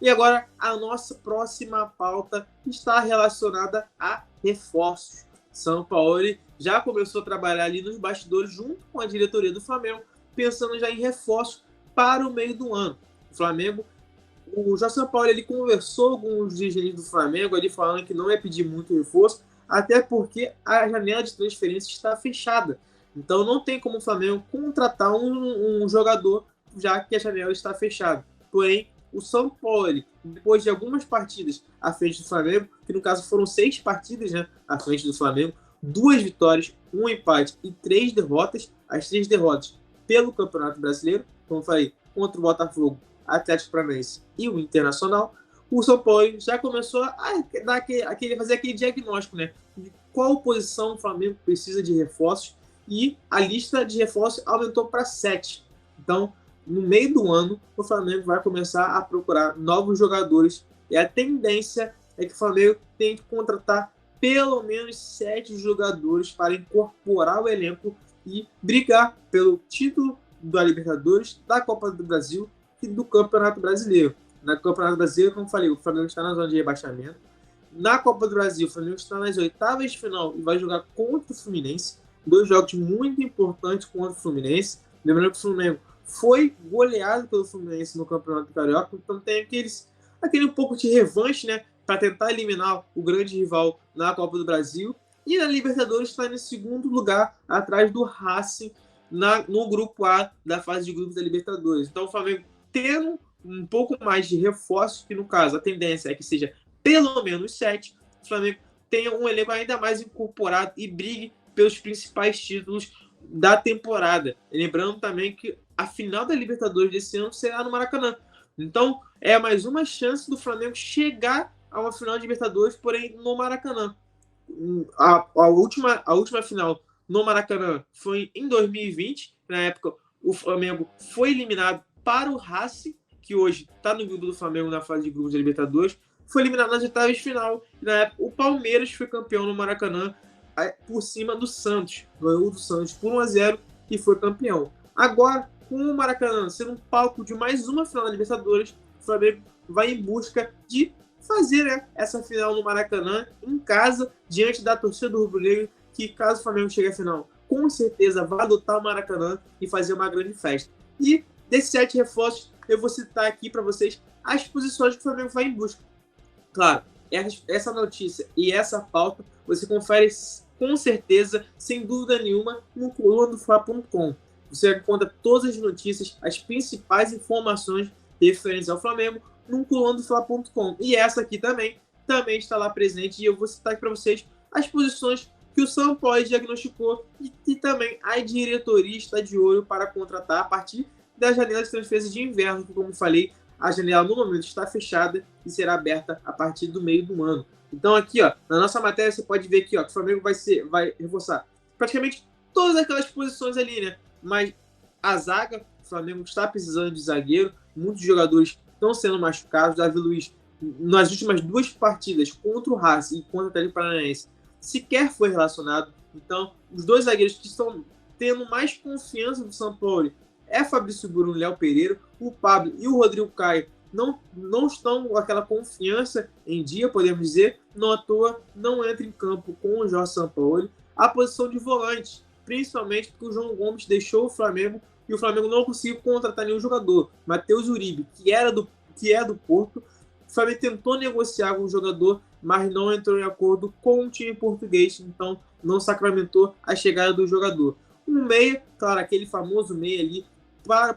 E agora a nossa próxima pauta está relacionada a reforços. São Paulo já começou a trabalhar ali nos bastidores junto com a diretoria do Flamengo, pensando já em reforços para o meio do ano. O Flamengo, o Jorge Paulo ele conversou com os dirigentes do Flamengo ali falando que não ia pedir muito reforço, até porque a janela de transferência está fechada. Então não tem como o Flamengo contratar um jogador já que a janela está fechada. Porém, o São Paulo, depois de algumas partidas à frente do Flamengo, que no caso foram 6 partidas, né, à frente do Flamengo, 2 vitórias, 1 empate e 3 derrotas, as 3 derrotas pelo Campeonato Brasileiro, como eu falei, contra o Botafogo, Atlético Paranaense e o Internacional. O São Paulo já começou a dar fazer aquele diagnóstico, né, de qual posição o Flamengo precisa de reforços, e a lista de reforços aumentou para 7. Então, no meio do ano, o Flamengo vai começar a procurar novos jogadores, e a tendência é que o Flamengo tem que contratar pelo menos 7 jogadores para incorporar o elenco e brigar pelo título da Libertadores, da Copa do Brasil e do Campeonato Brasileiro. Na Campeonato Brasileiro, como eu falei, o Flamengo está na zona de rebaixamento. Na Copa do Brasil, o Flamengo está nas oitavas de final e vai jogar contra o Fluminense. 2 jogos muito importantes contra o Fluminense. Lembrando que o Flamengo foi goleado pelo Fluminense no Campeonato Carioca, então tem aquele um pouco de revanche, né, para tentar eliminar o grande rival na Copa do Brasil. E na Libertadores está em segundo lugar, atrás do Racing, no grupo A da fase de grupos da Libertadores. Então o Flamengo tendo um pouco mais de reforços, que no caso a tendência é que seja pelo menos 7, o Flamengo tenha um elenco ainda mais incorporado e brigue pelos principais títulos da temporada. Lembrando também que a final da Libertadores desse ano será no Maracanã. Então, é mais uma chance do Flamengo chegar a uma final de Libertadores, porém no Maracanã. A última final no Maracanã foi em 2020. Na época, o Flamengo foi eliminado para o Racing, que hoje está no grupo do Flamengo na fase de grupos da Libertadores. Foi eliminado nas oitavas de final. E na época, o Palmeiras foi campeão no Maracanã por cima do Santos. Ganhou do Santos por 1-0 e foi campeão. Agora, com o Maracanã sendo um palco de mais uma final da Libertadores, o Flamengo vai em busca de fazer, né, essa final no Maracanã, em casa, diante da torcida do rubro-negro, que caso o Flamengo chegue à final, com certeza vai adotar o Maracanã e fazer uma grande festa. E desses 7 reforços, eu vou citar aqui para vocês as posições que o Flamengo vai em busca. Claro, essa notícia e essa pauta você confere com certeza, sem dúvida nenhuma, no colunadofla.com. Você encontra todas as notícias, as principais informações referentes ao Flamengo no colunadofla.com. E essa aqui também está lá presente, e eu vou citar aqui para vocês as posições que o São Paulo diagnosticou e que também a diretoria está de olho para contratar a partir da janela de transferência de inverno, que, como falei, a janela no momento está fechada e será aberta a partir do meio do ano. Então aqui, ó, na nossa matéria você pode ver aqui, ó, que o Flamengo vai reforçar praticamente todas aquelas posições ali, né? Mas a zaga, o Flamengo está precisando de zagueiro, muitos jogadores estão sendo machucados. Davi Luiz, nas últimas 2 partidas contra o Racing e contra o Atlético Paranaense, sequer foi relacionado. Então, os 2 zagueiros que estão tendo mais confiança do São Paulo é Fabrício Bruno e Léo Pereira. O Pablo e o Rodrigo Caio não estão com aquela confiança em dia, podemos dizer. Não à toa, não entra em campo com o Jorge Sampaoli. A posição de volante, principalmente porque o João Gomes deixou o Flamengo e o Flamengo não conseguiu contratar nenhum jogador. Matheus Uribe, que é do Porto, o Flamengo tentou negociar com o jogador, mas não entrou em acordo com o time português, então não sacramentou a chegada do jogador. Um meia, claro, aquele famoso meia ali,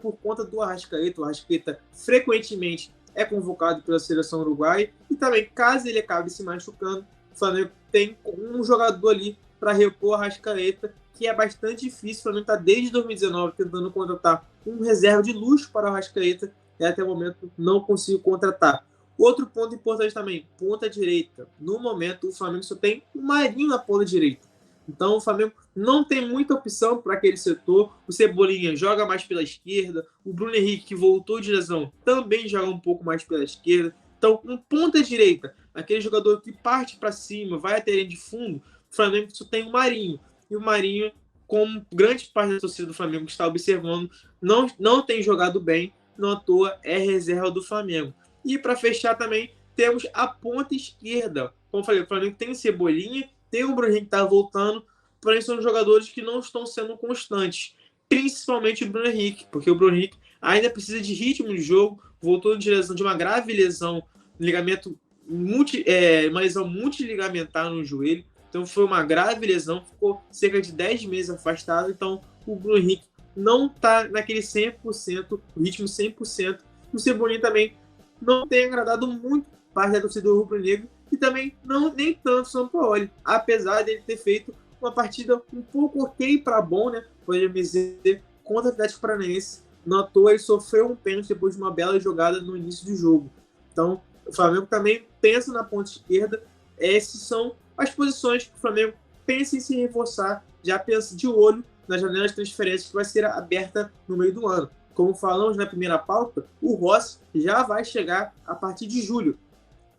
por conta do Arrascaeta. O Arrascaeta frequentemente é convocado pela seleção uruguaia, e também, caso ele acabe se machucando, o Flamengo tem um jogador ali para repor o Arrascaeta, que é bastante difícil. O Flamengo está desde 2019 tentando contratar um reserva de luxo para o Arrascaeta, e até o momento não conseguiu contratar. Outro ponto importante também, ponta direita. No momento, o Flamengo só tem o Marinho na ponta direita. Então, o Flamengo não tem muita opção para aquele setor. O Cebolinha joga mais pela esquerda. O Bruno Henrique, que voltou de lesão, também joga um pouco mais pela esquerda. Então, um ponta direita, aquele jogador que parte para cima, vai até linha de fundo, o Flamengo só tem o Marinho. E o Marinho, como grande parte da torcida do Flamengo que está observando, não tem jogado bem. Não à toa, é reserva do Flamengo. E para fechar também, temos a ponta esquerda. Como eu falei, o Flamengo tem o Cebolinha, tem o Bruno Henrique que está voltando, porém são jogadores que não estão sendo constantes. Principalmente o Bruno Henrique, porque o Bruno Henrique ainda precisa de ritmo de jogo, voltou de lesão, de uma grave lesão, ligamento uma lesão multiligamentar no joelho, então foi uma grave lesão, ficou cerca de 10 meses afastado, então o Bruno Henrique não está naquele 100%, o ritmo 100%, o Cebolinha também não tem agradado muito parte da torcida do rubro-negro e também nem tanto o Sampaoli, apesar dele ter feito uma partida um pouco ok para bom, né? Podemos dizer, contra o Atlético Paranaense. Não à toa, ele sofreu um pênalti depois de uma bela jogada no início do jogo. Então, o Flamengo também pensa na ponta esquerda. Essas são as posições que o Flamengo pensa em se reforçar, já pensa de olho na janela de transferências que vai ser aberta no meio do ano. Como falamos na primeira pauta, o Rossi já vai chegar a partir de julho.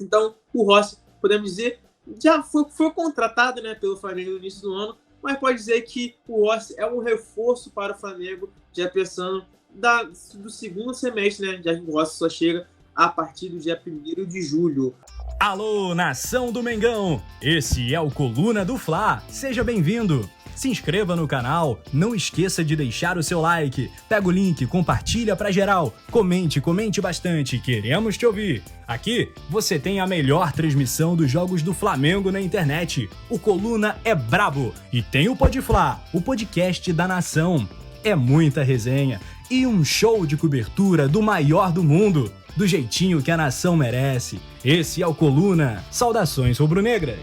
Então, o Rossi, podemos dizer, já foi contratado, né, pelo Flamengo no início do ano, mas pode dizer que o Rossi é um reforço para o Flamengo, já pensando do segundo semestre, né, já que o Rossi só chega a partir do dia 1º de julho. Alô, nação do Mengão! Esse é o Coluna do Fla, seja bem-vindo! Se inscreva no canal, não esqueça de deixar o seu like, pega o link, compartilha pra geral, comente bastante, queremos te ouvir. Aqui você tem a melhor transmissão dos jogos do Flamengo na internet. O Coluna é brabo e tem o Pod Fla, o podcast da nação. É muita resenha e um show de cobertura do maior do mundo, do jeitinho que a nação merece. Esse é o Coluna. Saudações rubro-negras!